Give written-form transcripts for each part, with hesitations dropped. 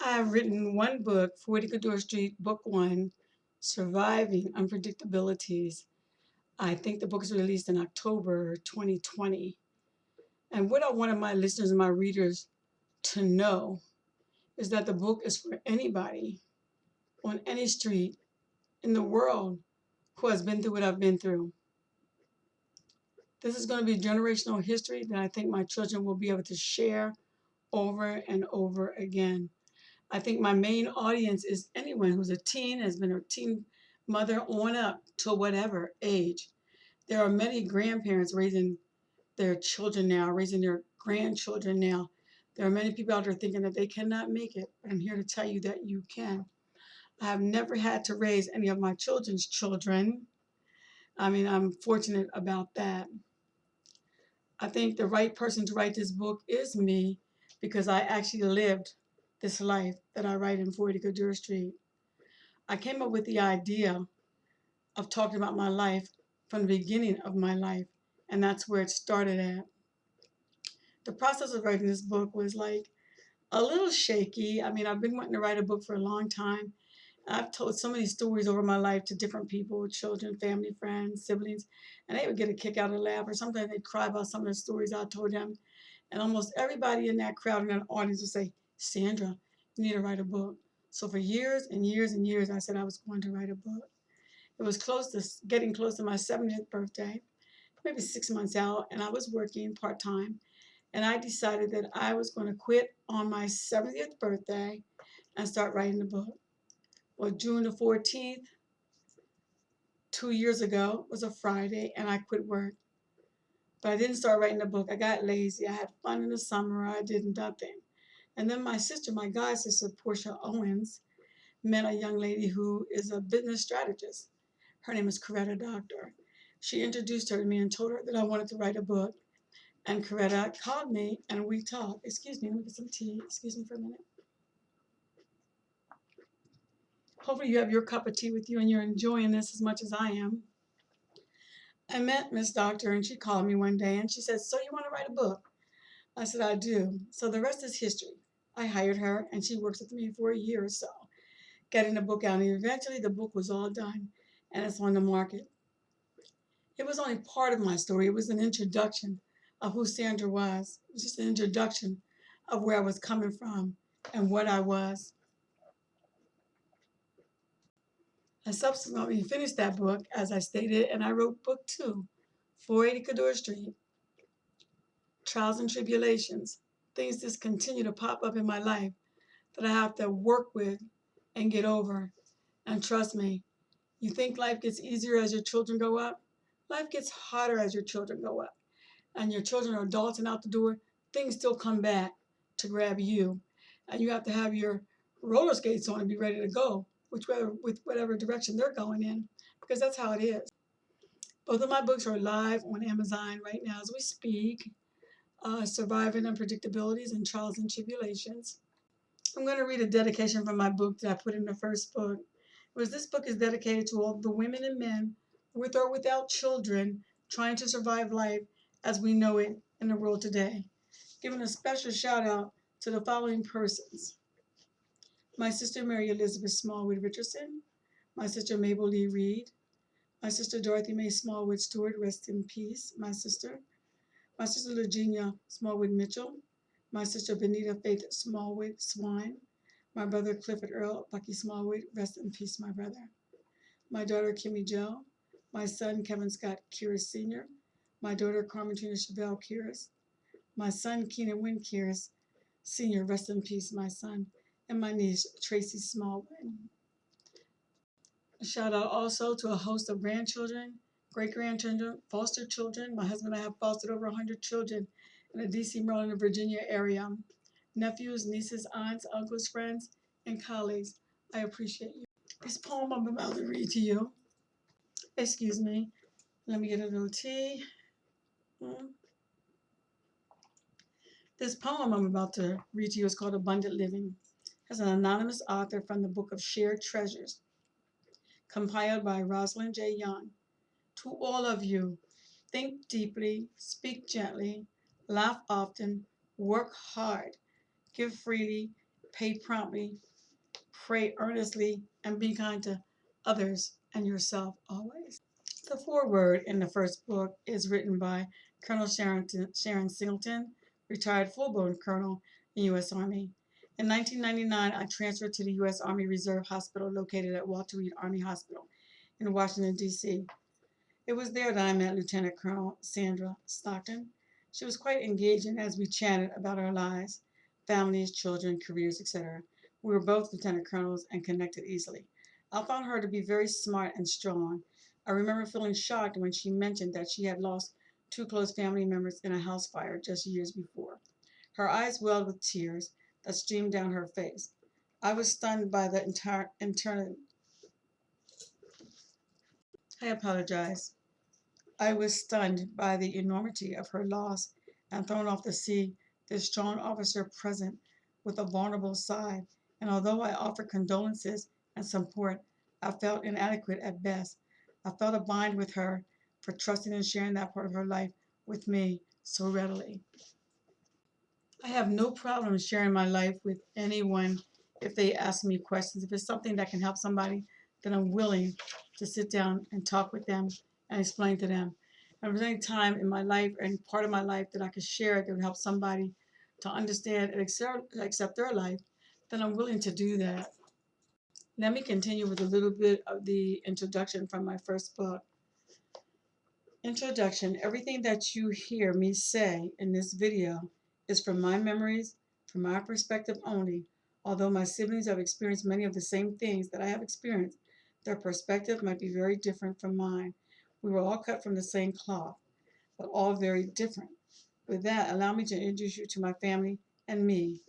I've written one book, 40 Codorus Street, Book One, Surviving Unpredictabilities. I think the book is released in October 2020. And what I wanted my listeners and my readers to know is that the book is for anybody on any street in the world who has been through what I've been through. This is going to be generational history that I think my children will be able to share over and over again. I think my main audience is anyone who's a teen, has been a teen mother on up to whatever age. There are many grandparents raising their children now, raising their grandchildren now. There are many people out there thinking that they cannot make it. I'm here to tell you that you can. I have never had to raise any of my children's children. I mean, I'm fortunate about that. I think the right person to write this book is me because I actually lived this life that I write in 40 Codorus Street. I came up with the idea of talking about my life from the beginning of my life, and that's where it started at. The process of writing this book was like a little shaky. I mean, I've been wanting to write a book for a long time. I've told so many stories over my life to different people, children, family, friends, siblings, and they would get a kick out of laugh, or sometimes they'd cry about some of the stories I told them. And almost everybody in that crowd, in that audience, would say, Sandra, you need to write a book. So for years and years and years, I said I was going to write a book. It was getting close to my 70th birthday, maybe 6 months out, and I was working part-time. And I decided that I was going to quit on my 70th birthday and start writing the book. Well, June the 14th, 2 years ago, was a Friday, and I quit work. But I didn't start writing the book. I got lazy. I had fun in the summer. I did nothing. And then my sister, my god sister, Portia Owens, met a young lady who is a business strategist. Her name is Kearse-Stockton. She introduced her to me and told her that I wanted to write a book. And Coretta called me and we talked. Excuse me, let me get some tea. Excuse me for a minute. Hopefully you have your cup of tea with you and you're enjoying this as much as I am. I met Miss Doctor and she called me one day and she said, so you want to write a book? I said, I do. So the rest is history. I hired her and she works with me for a year or so, getting the book out. And eventually the book was all done and it's on the market. It was only part of my story. It was an introduction of who Sandra was. It was just an introduction of where I was coming from and what I was. I subsequently finished that book, as I stated, and I wrote book two, 480 Codorus Street, Trials and Tribulations. Things just continue to pop up in my life that I have to work with and get over. And trust me, you think life gets easier as your children go up? Life gets harder as your children go up. And your children are adults and out the door, things still come back to grab you. And you have to have your roller skates on and be ready to go, with whatever direction they're going in, because that's how it is. Both of my books are live on Amazon right now as we speak. Surviving Unpredictabilities and Trials and Tribulations. I'm going to read a dedication from my book that I put in the first book. This book is dedicated to all the women and men, with or without children, trying to survive life as we know it in the world today. Giving a special shout out to the following persons. My sister Mary Elizabeth Smallwood Richardson, my sister Mabel Lee Reed, my sister Dorothy Mae Smallwood Stewart, rest in peace, my sister Virginia Smallwood Mitchell, my sister Benita Faith Smallwood Swine, my brother Clifford Earl Bucky Smallwood, rest in peace, my brother, my daughter Kimmy Jo, my son Kevin Scott Kearse Sr., my daughter Carmen Trina Chevelle Kearse, my son Keenan Wynn Kearse Sr., rest in peace, my son, and my niece Tracy Smallwood. A shout out also to a host of grandchildren, great-grandchildren, foster children. My husband and I have fostered over 100 children in the D.C., Maryland, and Virginia area. Nephews, nieces, aunts, uncles, friends, and colleagues, I appreciate you. This poem I'm about to read to you, excuse me, let me get a little tea. This poem I'm about to read to you is called Abundant Living. It's an anonymous author from the book of Shared Treasures, compiled by Rosalind J. Young. To all of you, think deeply, speak gently, laugh often, work hard, give freely, pay promptly, pray earnestly, and be kind to others and yourself always. The foreword in the first book is written by Colonel Sharon Singleton, retired full-blown colonel in U.S. Army. In 1999, I transferred to the U.S. Army Reserve Hospital located at Walter Reed Army Hospital in Washington, D.C. It was there that I met Lieutenant Colonel Sandra Stockton. She was quite engaging as we chatted about our lives, families, children, careers, etc. We were both lieutenant colonels and connected easily. I found her to be very smart and strong. I remember feeling shocked when she mentioned that she had lost two close family members in a house fire just years before. Her eyes welled with tears that streamed down her face. I was stunned by the internal. I apologize. I was stunned by the enormity of her loss and thrown off to see this strong officer present with a vulnerable side. And although I offered condolences and support, I felt inadequate at best. I felt a bind with her for trusting and sharing that part of her life with me so readily. I have no problem sharing my life with anyone if they ask me questions. If it's something that can help somebody, then I'm willing to sit down and talk with them and explain to them. And if there's any time in my life or any part of my life that I could share that would help somebody to understand and accept their life, then I'm willing to do that. Let me continue with a little bit of the introduction from my first book. Introduction. Everything that you hear me say in this video is from my memories, from my perspective only. Although my siblings have experienced many of the same things that I have experienced, their perspective might be very different from mine. We were all cut from the same cloth, but all very different. With that, allow me to introduce you to my family and me.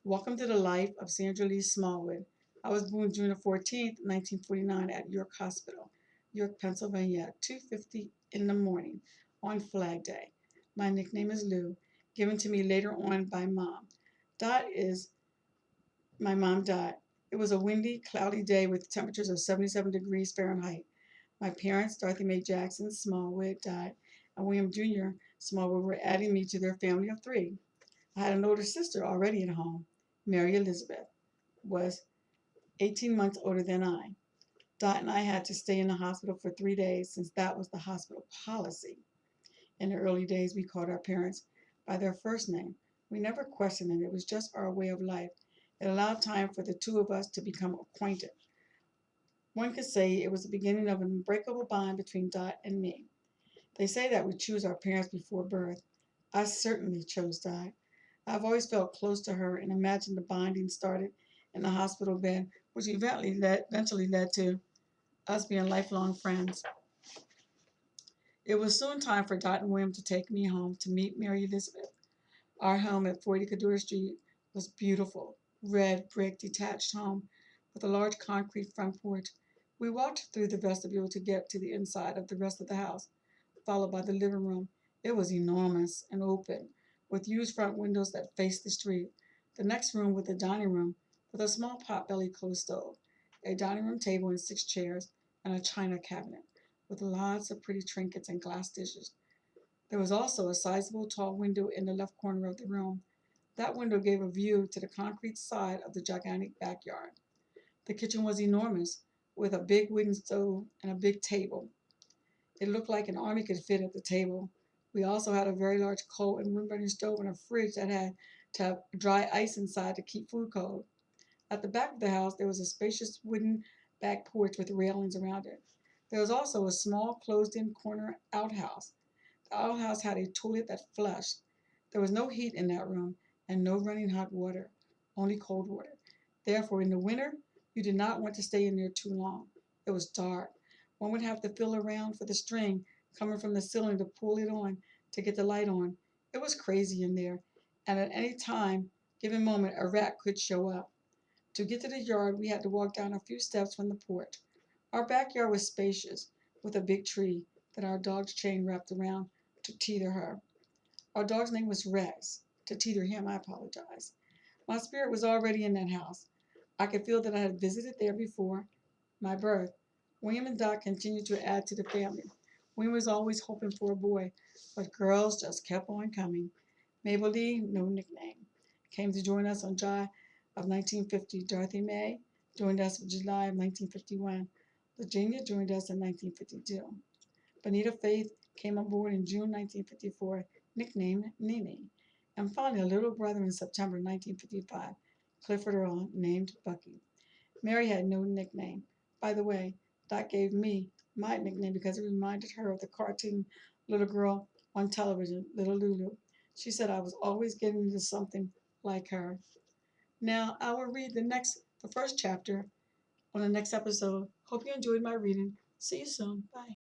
Welcome to the life of Sandra Lee Smallwood. I was born June 14th, 1949 at York Hospital, York, Pennsylvania at 2:50 in the morning on Flag Day. My nickname is Lou, given to me later on by Mom. Dot is my mom Dot. It was a windy, cloudy day with temperatures of 77 degrees Fahrenheit. My parents, Dorothy Mae Jackson Smallwood, Dot, and William Jr. Smallwood, were adding me to their family of three. I had an older sister already at home. Mary Elizabeth was 18 months older than I. Dot and I had to stay in the hospital for 3 days since that was the hospital policy. In the early days, we called our parents by their first name. We never questioned it. It was just our way of life. It allowed time for the two of us to become acquainted. One could say it was the beginning of an unbreakable bond between Dot and me. They say that we choose our parents before birth. I certainly chose Dot. I've always felt close to her and imagined the bonding started in the hospital bed, which eventually led to us being lifelong friends. It was soon time for Dot and William to take me home to meet Mary Elizabeth. Our home at 40 Codorus Street was beautiful, red brick detached home with a large concrete front porch. We walked through the vestibule to get to the inside of the rest of the house, followed by the living room. It was enormous and open, with huge front windows that faced the street. The next room was the dining room, with a small pot-bellied closed stove, a dining room table and 6 chairs, and a china cabinet, with lots of pretty trinkets and glass dishes. There was also a sizable tall window in the left corner of the room. That window gave a view to the concrete side of the gigantic backyard. The kitchen was enormous, with a big wooden stove and a big table. It looked like an army could fit at the table. We also had a very large coal and wood-burning stove and a fridge that had to have dry ice inside to keep food cold. At the back of the house, there was a spacious wooden back porch with railings around it. There was also a small closed-in corner outhouse. The outhouse had a toilet that flushed. There was no heat in that room and no running hot water, only cold water. Therefore, in the winter, you did not want to stay in there too long. It was dark. One would have to feel around for the string coming from the ceiling to pull it on to get the light on. It was crazy in there, and at any given moment, a rat could show up. To get to the yard, we had to walk down a few steps from the porch. Our backyard was spacious, with a big tree that our dog's chain wrapped around to tether her. Our dog's name was Rex. To tether him, I apologize. My spirit was already in that house. I could feel that I had visited there before my birth. William and Doc continued to add to the family. William was always hoping for a boy, but girls just kept on coming. Mabel Lee, no nickname, came to join us on of 1950. Dorothy May joined us in July of 1951. Virginia joined us in 1952. Bonita Faith came aboard in June 1954, nicknamed Nene. And finally, a little brother in September 1955, Clifford Earl, named Bucky. Mary had no nickname. By the way, Dot gave me my nickname because it reminded her of the cartoon little girl on television, Little Lulu. She said I was always getting into something like her. Now I will read the first chapter on the next episode. Hope you enjoyed my reading. See you soon. Bye.